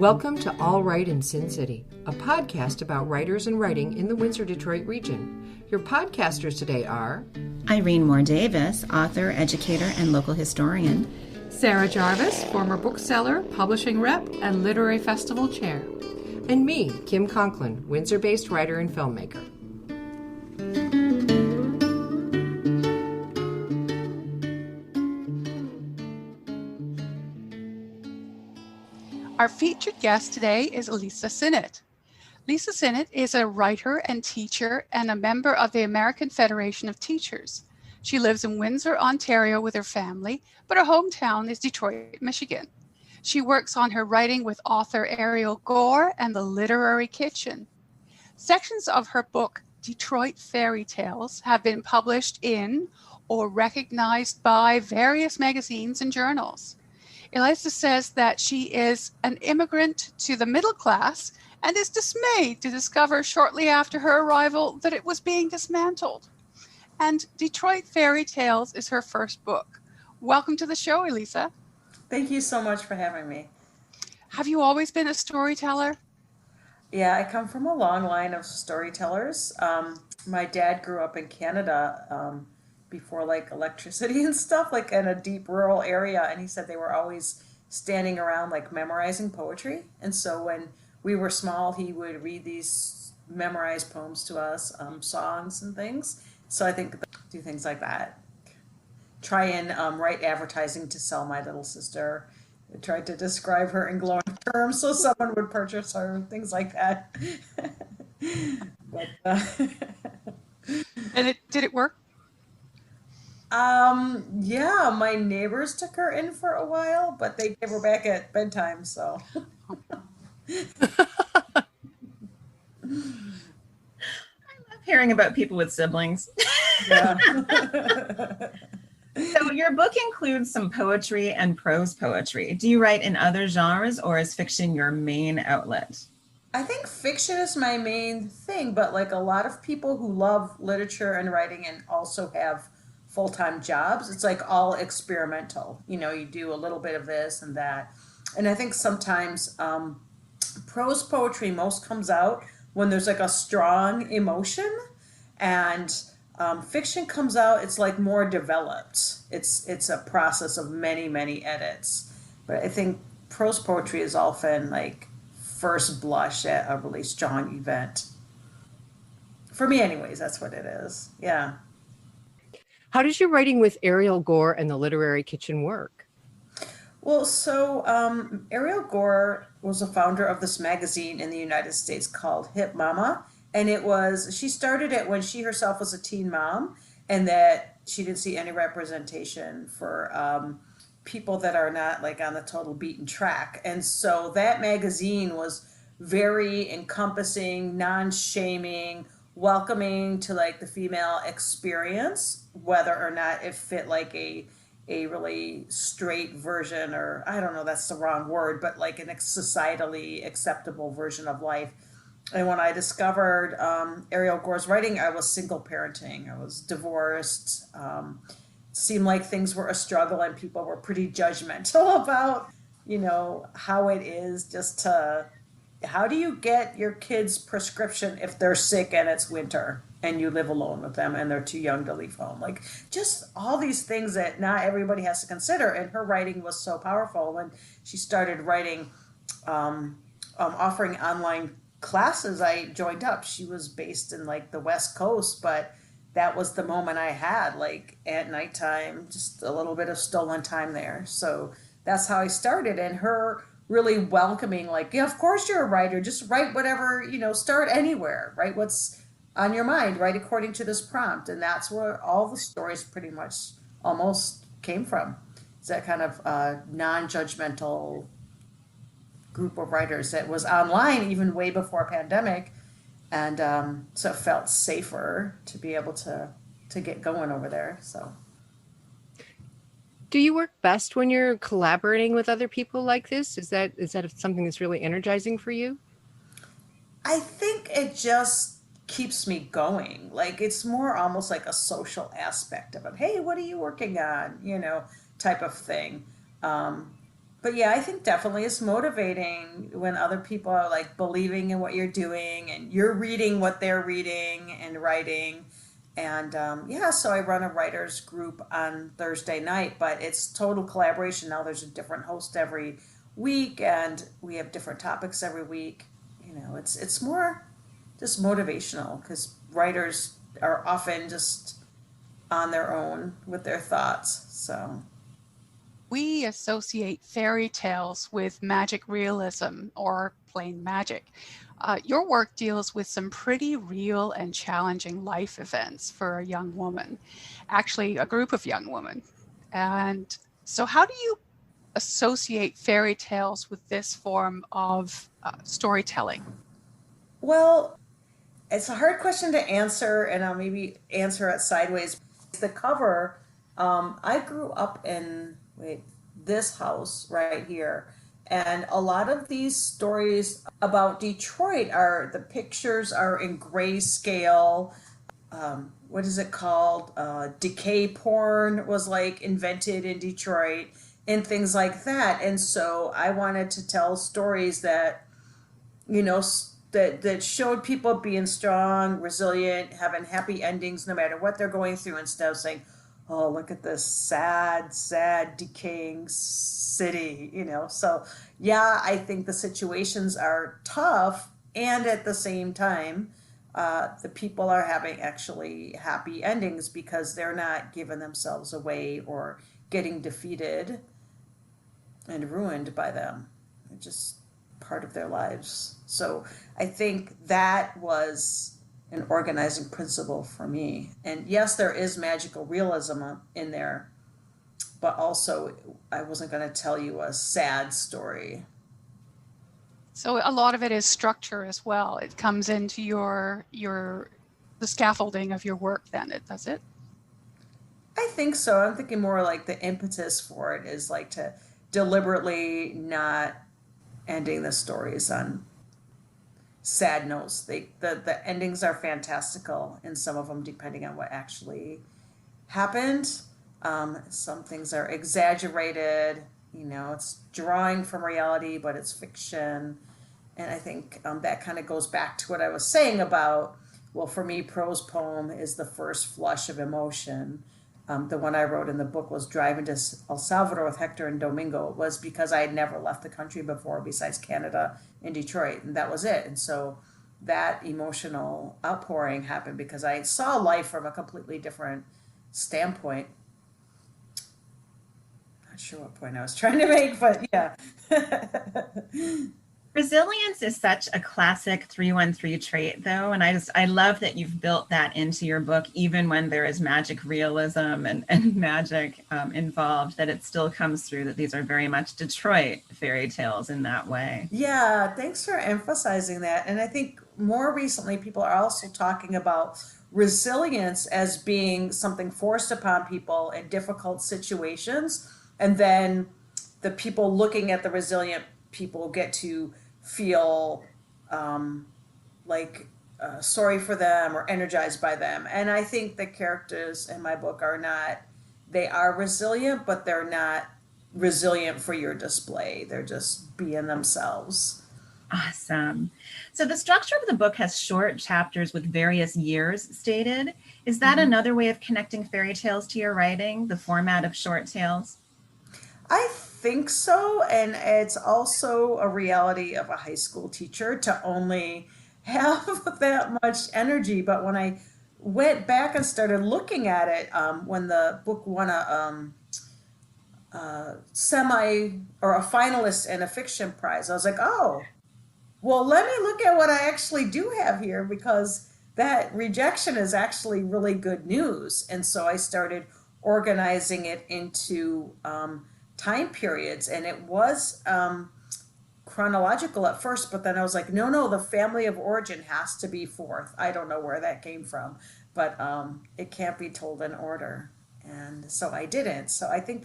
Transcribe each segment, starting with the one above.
Welcome to All Right in Sin City, a podcast about writers and writing in the Windsor, Detroit region. Your podcasters today are Irene Moore Davis, author, educator, and local historian. Sarah Jarvis, former bookseller, publishing rep, and literary festival chair. and me, Kim Conklin, Windsor-based writer and filmmaker. Our featured guest today is Elisa Sinnett. Elisa Sinnett is a writer and teacher and a member of the American Federation of Teachers. She lives in Windsor, Ontario with her family, but her hometown is Detroit, Michigan. She works on her writing with author Ariel Gore and The Literary Kitchen. Sections of her book, Detroit Fairy Tales, have been published in or recognized by various magazines and journals. Elisa says that she is an immigrant to the middle class and is dismayed to discover shortly after her arrival that it was being dismantled. And Detroit Fairy Tales is her first book. Welcome to the show, Elisa. Thank you so much for having me. Have you always been a storyteller? Yeah, I come from a long line of storytellers. My dad grew up in Canada before like electricity and stuff, like in a deep rural area. And he said they were always standing around like memorizing poetry. And so when we were small, he would read these memorized poems to us, songs and things. So I think do things like that. Try and write advertising to sell my little sister. I tried to describe her in glowing terms so someone would purchase her, things like that. But, And did it work? Yeah, my neighbors took her in for a while, but they gave her back at bedtime, so. I love hearing about people with siblings. Yeah. So your book includes some poetry and prose poetry. Do you write in other genres, or is fiction your main outlet? I think fiction is my main thing, but like a lot of people who love literature and writing and also have full-time jobs, it's like all experimental. You know, you do a little bit of this and that. And I think sometimes prose poetry most comes out when there's like a strong emotion, and fiction comes out, it's like more developed. It's a process of many, many edits. But I think prose poetry is often like first blush at a really strong event. For me anyways, that's what it is. Yeah. How does your writing with Ariel Gore and The Literary Kitchen work? Well, so Ariel Gore was a founder of this magazine in the United States called Hip Mama. And she started it when she herself was a teen mom, and that she didn't see any representation for people that are not like on the total beaten track. And so that magazine was very encompassing, non-shaming, welcoming to like the female experience, whether or not it fit like a really straight version, or I don't know, that's the wrong word, but like an societally acceptable version of life. And when I discovered Ariel Gore's writing, I was single parenting. I was divorced. Seemed like things were a struggle, and people were pretty judgmental about, you know, how it is just how do you get your kids prescription if they're sick and it's winter and you live alone with them and they're too young to leave home? Like just all these things that not everybody has to consider. And her writing was so powerful. When she started writing, offering online classes, I joined up. She was based in like the West Coast, but that was the moment I had, like at nighttime, just a little bit of stolen time there. So that's how I started. And her really welcoming, like, yeah, of course you're a writer, just write whatever, you know, start anywhere, write what's on your mind, write according to this prompt. And that's where all the stories pretty much almost came from. It's that kind of non-judgmental group of writers that was online even way before pandemic, and so it felt safer to be able to get going over there. So Do you work best when you're collaborating with other people like this? Is that something that's really energizing for you? I think it just keeps me going. Like it's more almost like a social aspect of it. Hey, what are you working on? You know, type of thing. But yeah, I think definitely it's motivating when other people are like believing in what you're doing and you're reading what they're reading and writing. And yeah, so I run a writers group on Thursday night, but it's total collaboration. Now there's a different host every week and we have different topics every week. You know, it's more just motivational because writers are often just on their own with their thoughts. So We associate fairy tales with magic realism or plain magic. Your work deals with some pretty real and challenging life events for a young woman, actually, a group of young women. And so, how do you associate fairy tales with this form of storytelling? well, it's a hard question to answer, and I'll maybe answer it sideways. The cover, I grew up in this house right here, and a lot of these stories about Detroit are the pictures are in grayscale. What is it called? Decay porn was like invented in Detroit and things like that. And so I wanted to tell stories that you know that showed people being strong, resilient, having happy endings no matter what they're going through, instead of saying, oh, look at this sad decaying city, so yeah, I think the situations are tough, and at the same time the people are having actually happy endings because they're not giving themselves away or getting defeated and ruined by them. They're just part of their lives. So I think that was an organizing principle for me. And yes, there is magical realism in there, but also I wasn't going to tell you a sad story. So a lot of it is structure as well. It comes into the scaffolding of your work then, does it? I think so. I'm thinking more like the impetus for it is like to deliberately not ending the stories on sad notes. The endings are fantastical in some of them, depending on what actually happened. Some things are exaggerated. It's drawing from reality, but it's fiction. And I think that kind of goes back to what I was saying about, well, for me, prose poem is the first flush of emotion. The one I wrote in the book was Driving to El Salvador with Hector and Domingo. It was because I had never left the country before besides Canada and Detroit, and that was it. And so that emotional outpouring happened because I saw life from a completely different standpoint. Not sure what point I was trying to make, but yeah. Resilience is such a classic 313 trait, though, and I love that you've built that into your book, even when there is magic realism and magic involved, that it still comes through that these are very much Detroit fairy tales in that way. Yeah, thanks for emphasizing that. And I think more recently, people are also talking about resilience as being something forced upon people in difficult situations. And then the people looking at the resilient people get to feel sorry for them or energized by them. And I think the characters in my book they are resilient, but they're not resilient for your display. They're just being themselves. Awesome. So the structure of the book has short chapters with various years stated. Is that another way of connecting fairy tales to your writing, the format of short tales? I think so. And it's also a reality of a high school teacher to only have that much energy. But when I went back and started looking at it, when the book won a semi or a finalist in a fiction prize, I was like, oh, well, let me look at what I actually do have here, because that rejection is actually really good news. And so I started organizing it into time periods, and it was chronological at first, but then I was like, no, the family of origin has to be fourth. I don't know where that came from, but it can't be told in order. And so I didn't. So I think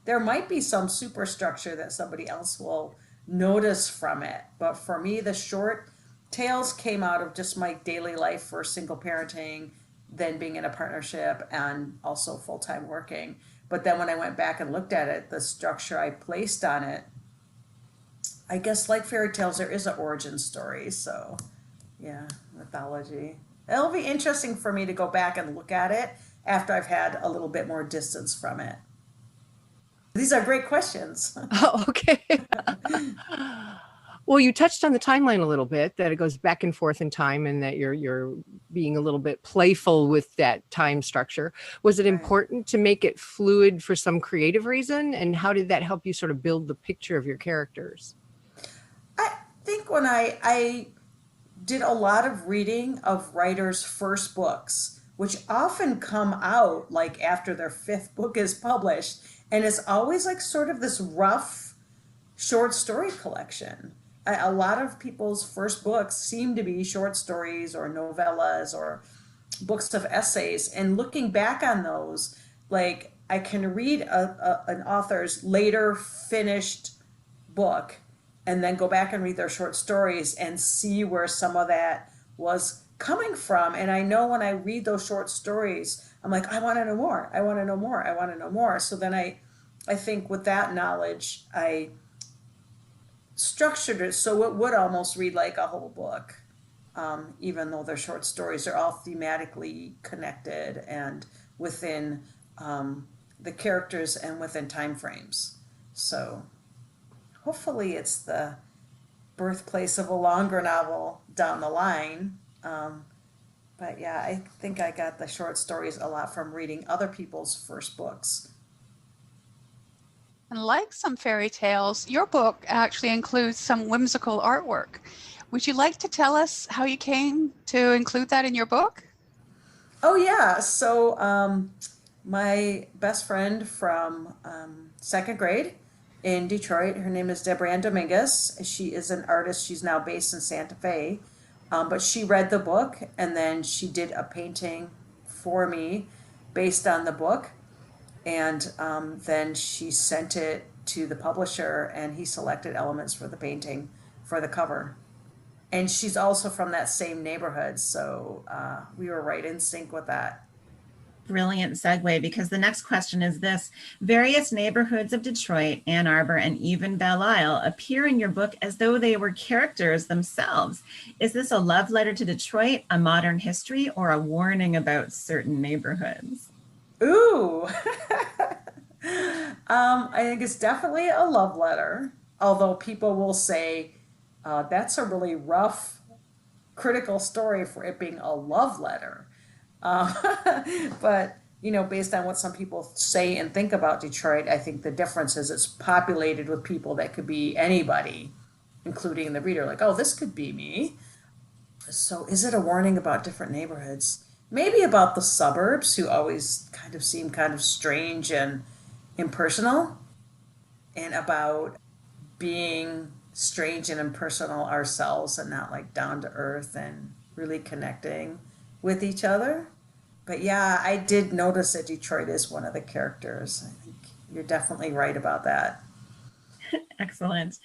there might be some superstructure that somebody else will notice from it. But for me, the short tales came out of just my daily life for single parenting, then being in a partnership, and also full-time working. But then when I went back and looked at it, the structure I placed on it I guess like fairy tales, there is an origin story. So yeah, mythology. It'll be interesting for me to go back and look at it after I've had a little bit more distance from it. These are great questions. Oh, okay. Well, you touched on the timeline a little bit, that it goes back and forth in time and that you're being a little bit playful with that time structure. Was it Right. important to make it fluid for some creative reason? And how did that help you sort of build the picture of your characters? I think when I did a lot of reading of writers' first books, which often come out like after their fifth book is published, and it's always like sort of this rough short story collection. A lot of people's first books seem to be short stories or novellas or books of essays. And looking back on those, like I can read an author's later finished book and then go back and read their short stories and see where some of that was coming from. And I know when I read those short stories, I'm like, I want to know more. I want to know more. I want to know more. So then I think with that knowledge, I structured it so it would almost read like a whole book, even though their short stories are all thematically connected and within the characters and within time frames. So hopefully it's the birthplace of a longer novel down the line. But yeah, I think I got the short stories a lot from reading other people's first books. And like some fairy tales, your book actually includes some whimsical artwork. Would you like to tell us how you came to include that in your book? Oh yeah, so my best friend from second grade in Detroit, her name is Deborah Dominguez. She is an artist. She's now based in Santa Fe. But she read the book and then she did a painting for me based on the book. And then she sent it to the publisher and he selected elements for the painting for the cover. And she's also from that same neighborhood. So we were right in sync with that. Brilliant segue, because the next question is this. Various neighborhoods of Detroit, Ann Arbor, and even Belle Isle appear in your book as though they were characters themselves. Is this a love letter to Detroit, a modern history, or a warning about certain neighborhoods? Ooh. I think it's definitely a love letter, although people will say that's a really rough, critical story for it being a love letter. But, you know, based on what some people say and think about Detroit, I think the difference is it's populated with people that could be anybody, including the reader, like, oh, this could be me. So is it a warning about different neighborhoods? Maybe about the suburbs, who always kind of seem kind of strange and impersonal, and about being strange and impersonal ourselves and not like down to earth and really connecting with each other. But yeah, I did notice that Detroit is one of the characters. I think you're definitely right about that. Excellent.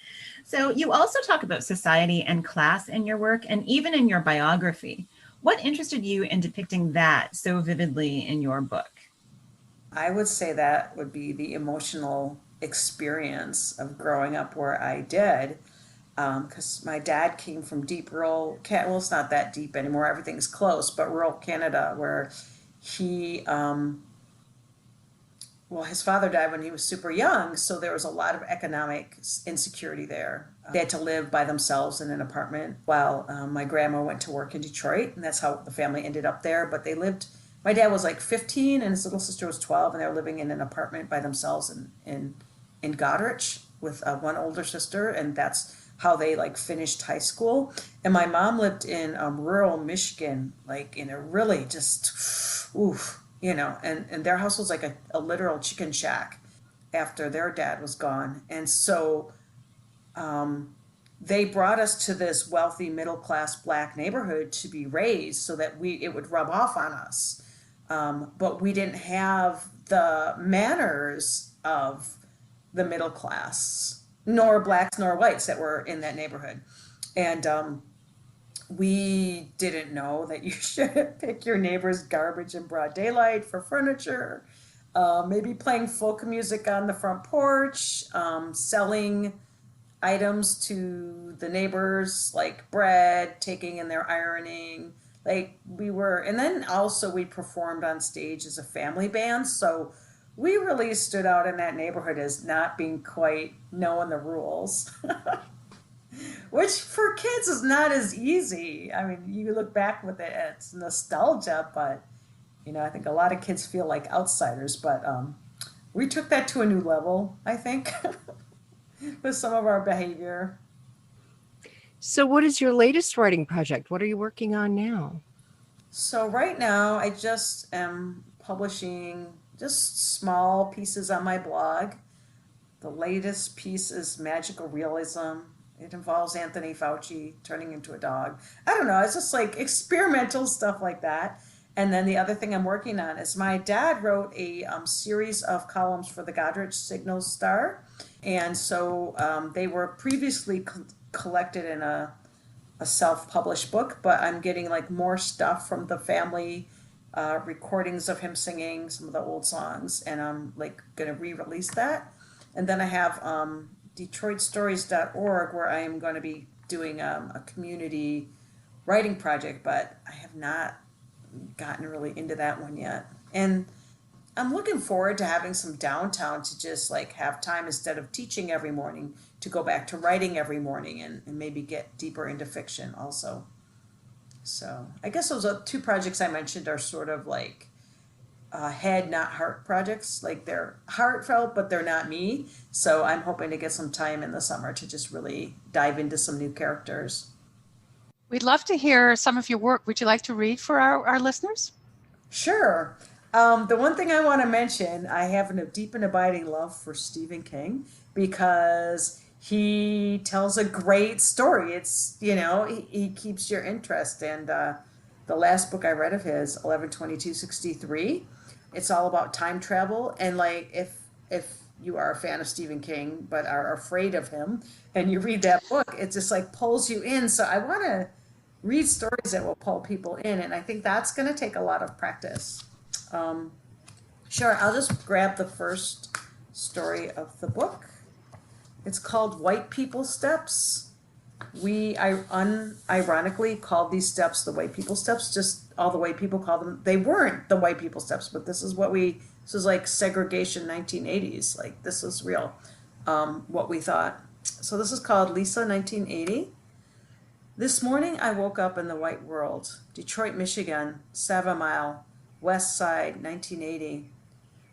So you also talk about society and class in your work and even in your biography. What interested you in depicting that so vividly in your book? I would say that would be the emotional experience of growing up where I did, because my dad came from deep rural, well, it's not that deep anymore, everything's close, but rural Canada, where he, well, his father died when he was super young, so there was a lot of economic insecurity there. They had to live by themselves in an apartment while my grandma went to work in Detroit, and that's how the family ended up there. But they lived, my dad was like 15 and his little sister was 12, and they were living in an apartment by themselves in Goderich with one older sister, and that's how they like finished high school. And my mom lived in rural Michigan, like in a really just, oof, you know, and their house was like a literal chicken shack after their dad was gone. And so they brought us to this wealthy middle-class Black neighborhood to be raised so that it would rub off on us. But we didn't have the manners of the middle class, nor Blacks nor whites that were in that neighborhood. And we didn't know that you should pick your neighbor's garbage in broad daylight for furniture, maybe playing folk music on the front porch, selling items to the neighbors, like bread, taking in their ironing. And then also we performed on stage as a family band. So we really stood out in that neighborhood as not being quite knowing the rules, which for kids is not as easy. I mean, you look back with it, it's nostalgia, but I think a lot of kids feel like outsiders. But we took that to a new level, I think, with some of our behavior. So, what is your latest writing project? What are you working on now? So right now, I just am publishing just small pieces on my blog. The latest piece is magical realism. It involves Anthony Fauci turning into a dog. I don't know. It's just like experimental stuff like that. And then the other thing I'm working on is my dad wrote a series of columns for the Goddard Signal Star. And so they were previously collected in a self-published book, but I'm getting like more stuff from the family recordings of him singing some of the old songs, and I'm like going to re-release that. And then I have DetroitStories.org, where I am going to be doing a community writing project, but I have not gotten really into that one yet. And I'm looking forward to having some downtime to just like have time, instead of teaching every morning, to go back to writing every morning and maybe get deeper into fiction also. So I guess those are two projects I mentioned are sort of like head, not heart projects. Like they're heartfelt, but they're not me. So I'm hoping to get some time in the summer to just really dive into some new characters. We'd love to hear some of your work. Would you like to read for our listeners? Sure. The one thing I want to mention, I have a deep and abiding love for Stephen King because he tells a great story. It's, he keeps your interest. And the last book I read of his, 11/22/63, it's all about time travel. And like, if you are a fan of Stephen King but are afraid of him and you read that book, it just like pulls you in. So I want to read stories that will pull people in. And I think that's going to take a lot of practice. Sure, I'll just grab the first story of the book. It's called White People Steps. We unironically called these steps the white people steps, just all the white people called them. They weren't the white people steps, but this is like segregation 1980s. Like this is real, what we thought. So this is called Lisa 1980. This morning I woke up in the white world. Detroit, Michigan, 7 Mile, West Side, 1980.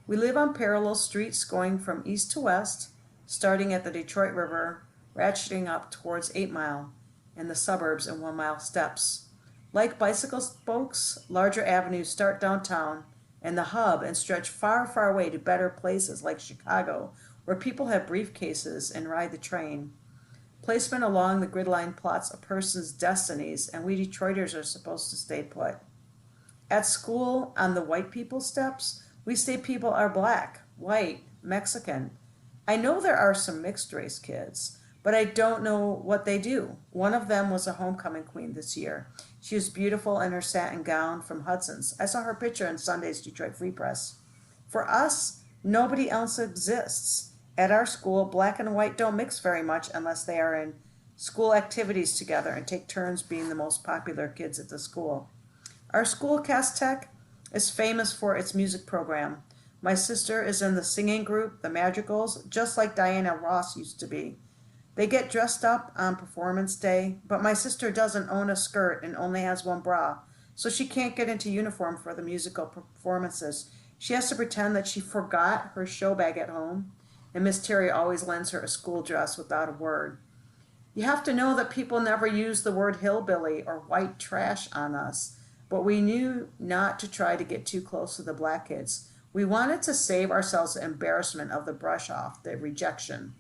We live on parallel streets going from east to west, starting at the Detroit River, ratcheting up towards 8 Mile, and the suburbs in 1 Mile steps. Like bicycle spokes, larger avenues start downtown and the hub and stretch far, far away to better places like Chicago, where people have briefcases and ride the train. Placement along the grid line plots a person's destinies, and we Detroiters are supposed to stay put. At school, on the white people steps, we say people are black, white, Mexican. I know there are some mixed race kids, but I don't know what they do. One of them was a homecoming queen this year. She was beautiful in her satin gown from Hudson's. I saw her picture in Sunday's Detroit Free Press. For us, nobody else exists. At our school, black and white don't mix very much unless they are in school activities together and take turns being the most popular kids at the school. Our school, Cass Tech, is famous for its music program. My sister is in the singing group, the Madrigals, just like Diana Ross used to be. They get dressed up on performance day, but my sister doesn't own a skirt and only has one bra, so she can't get into uniform for the musical performances. She has to pretend that she forgot her show bag at home, and Miss Terry always lends her a school dress without a word. You have to know that people never use the word hillbilly or white trash on us, but we knew not to try to get too close to the black kids. We wanted to save ourselves the embarrassment of the brush off, the rejection.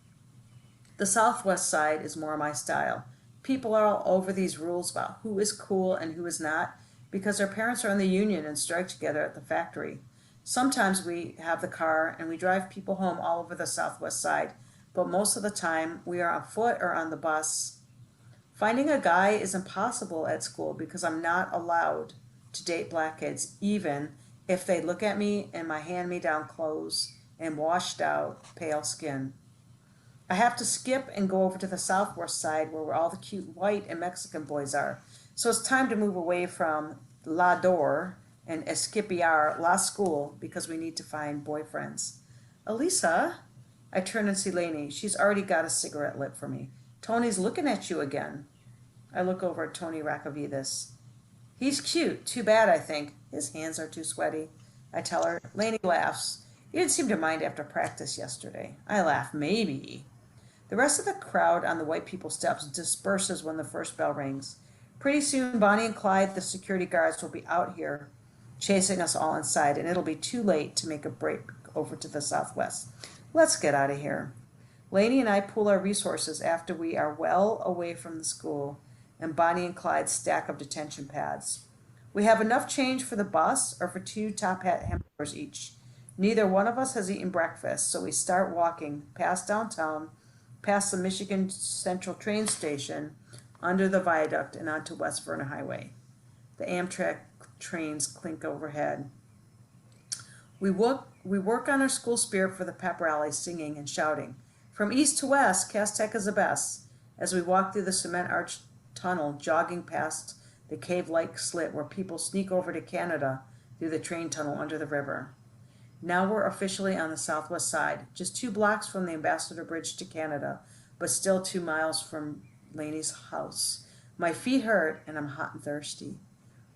The Southwest Side is more my style. People are all over these rules about who is cool and who is not because their parents are in the union and strike together at the factory. Sometimes we have the car and we drive people home all over the Southwest Side, but most of the time we are on foot or on the bus. Finding a guy is impossible at school because I'm not allowed to date black kids, even if they look at me in my hand-me-down clothes and washed out, pale skin. I have to skip and go over to the southwest side where all the cute white and Mexican boys are. So it's time to move away from La Door and Esquipiar La School because we need to find boyfriends. Elisa, I turn and see Lainey. She's already got a cigarette lit for me. Tony's looking at you again. I look over at Tony Rakavidas. He's cute. Too bad, I think. His hands are too sweaty. I tell her. Lainey laughs. You didn't seem to mind after practice yesterday. I laugh. Maybe. The rest of the crowd on the white people steps disperses when the first bell rings. Pretty soon, Bonnie and Clyde, the security guards, will be out here chasing us all inside, and it'll be too late to make a break over to the southwest. Let's get out of here. Lainey and I pool our resources after we are well away from the school and Bonnie and Clyde's stack of detention pads. We have enough change for the bus or for 2 top hat hamburgers each. Neither one of us has eaten breakfast, so we start walking past downtown, past the Michigan Central train station, under the viaduct and onto West Verna Highway. The Amtrak trains clink overhead. We work on our school spirit for the pep rally, singing and shouting. From east to west, Cass Tech is the best. As we walk through the cement arch tunnel, jogging past the cave-like slit where people sneak over to Canada through the train tunnel under the river. Now we're officially on the southwest side, just 2 blocks from the Ambassador Bridge to Canada, but still 2 miles from Lainey's house. My feet hurt and I'm hot and thirsty.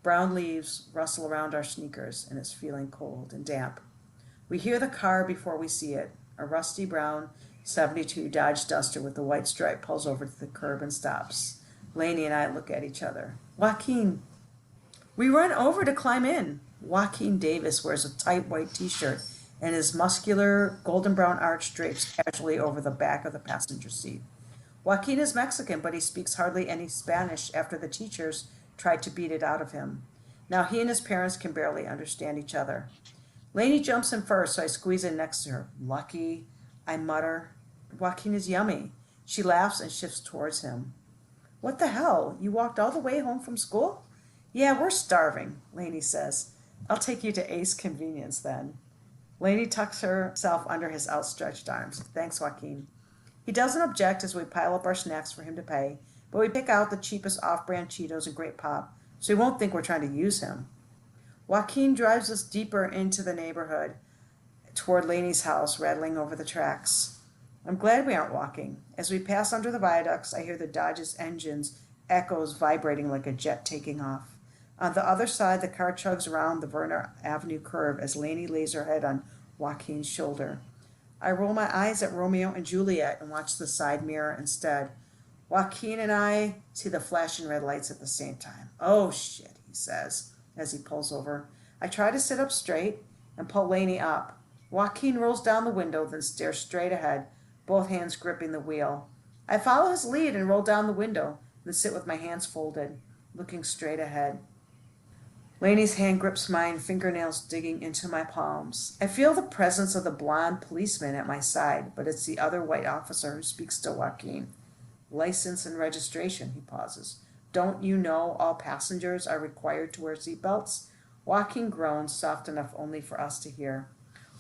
Brown leaves rustle around our sneakers and it's feeling cold and damp. We hear the car before we see it. A rusty brown 72 Dodge Duster with the white stripe pulls over to the curb and stops. Lainey and I look at each other. Joaquin. We run over to climb in. Joaquin Davis wears a tight white t-shirt and his muscular golden brown arch drapes casually over the back of the passenger seat. Joaquin is Mexican, but he speaks hardly any Spanish after the teachers tried to beat it out of him. Now he and his parents can barely understand each other. Lainey jumps in first, so I squeeze in next to her. Lucky, I mutter. Joaquin is yummy. She laughs and shifts towards him. What the hell? You walked all the way home from school? Yeah, we're starving, Lainey says. I'll take you to Ace Convenience then. Lainey tucks herself under his outstretched arms. Thanks, Joaquin. He doesn't object as we pile up our snacks for him to pay, but we pick out the cheapest off-brand Cheetos and Grape Pop, so he won't think we're trying to use him. Joaquin drives us deeper into the neighborhood, toward Lainey's house, rattling over the tracks. I'm glad we aren't walking. As we pass under the viaducts, I hear the Dodge's engines echoes vibrating like a jet taking off. On the other side, the car chugs around the Verna Avenue curve as Lainey lays her head on Joaquin's shoulder. I roll my eyes at Romeo and Juliet and watch the side mirror instead. Joaquin and I see the flashing red lights at the same time. Oh, shit, he says as he pulls over. I try to sit up straight and pull Lainey up. Joaquin rolls down the window, then stares straight ahead, both hands gripping the wheel. I follow his lead and roll down the window, then sit with my hands folded, looking straight ahead. Lainey's hand grips mine, fingernails digging into my palms. I feel the presence of the blonde policeman at my side, but it's the other white officer who speaks to Joaquin. License and registration, he pauses. Don't you know all passengers are required to wear seatbelts? Joaquin groans, soft enough only for us to hear.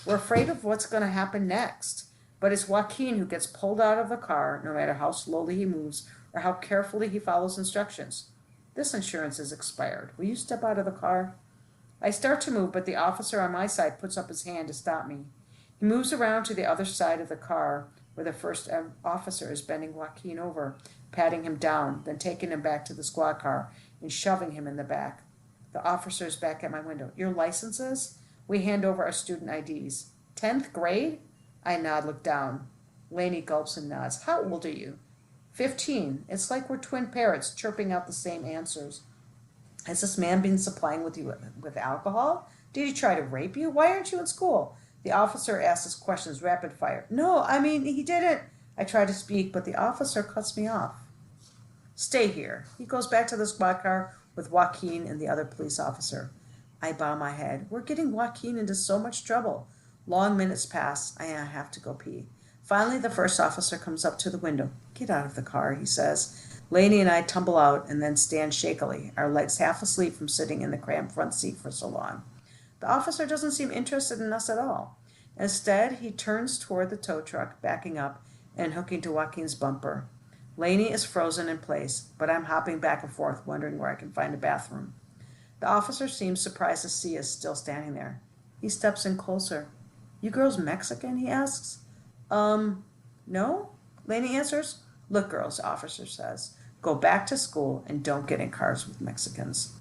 We're afraid of what's going to happen next, but it's Joaquin who gets pulled out of the car, no matter how slowly he moves or how carefully he follows instructions. This insurance is expired. Will you step out of the car? I start to move, but the officer on my side puts up his hand to stop me. He moves around to the other side of the car, where the first officer is bending Joaquin over, patting him down, then taking him back to the squad car and shoving him in the back. The officer is back at my window. Your licenses? We hand over our student IDs. 10th grade? I nod, look down. Lainey gulps and nods. How old are you? 15. It's like we're twin parrots chirping out the same answers. Has this man been supplying with you with alcohol? Did he try to rape you? Why aren't you in school? The officer asks his questions rapid fire. No, he didn't. I try to speak, but the officer cuts me off. Stay here. He goes back to the squad car with Joaquin and the other police officer. I bow my head. We're getting Joaquin into so much trouble. Long minutes pass. I have to go pee. Finally, the first officer comes up to the window. Get out of the car, he says. Lainey and I tumble out and then stand shakily, our legs half asleep from sitting in the cramped front seat for so long. The officer doesn't seem interested in us at all. Instead, he turns toward the tow truck, backing up, and hooking to Joaquin's bumper. Lainey is frozen in place, but I'm hopping back and forth, wondering where I can find a bathroom. The officer seems surprised to see us still standing there. He steps in closer. You girls Mexican? He asks. No? Lainey answers. Look, girls, the officer says. Go back to school and don't get in cars with Mexicans.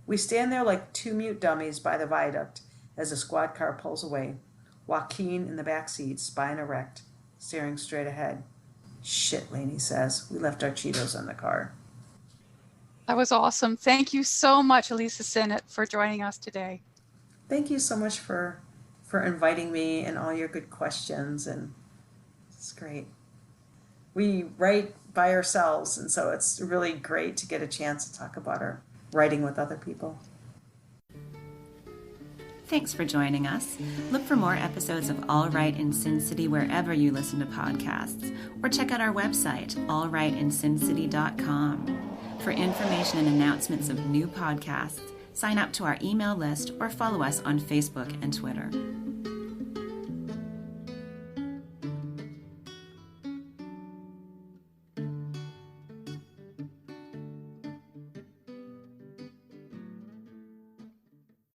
We stand there like two mute dummies by the viaduct as the squad car pulls away. Joaquin in the back seat, spine erect, staring straight ahead. Shit, Lainey says. We left our Cheetos in the car. That was awesome. Thank you so much, Elisa Sinnett, for joining us today. Thank you so much for inviting me and all your good questions, and it's great. We write by ourselves, and so it's really great to get a chance to talk about our writing with other people. Thanks for joining us. Look for more episodes of All Right in Sin City wherever you listen to podcasts, or check out our website, allrightinsincity.com. For information and announcements of new podcasts, sign up to our email list or follow us on Facebook and Twitter.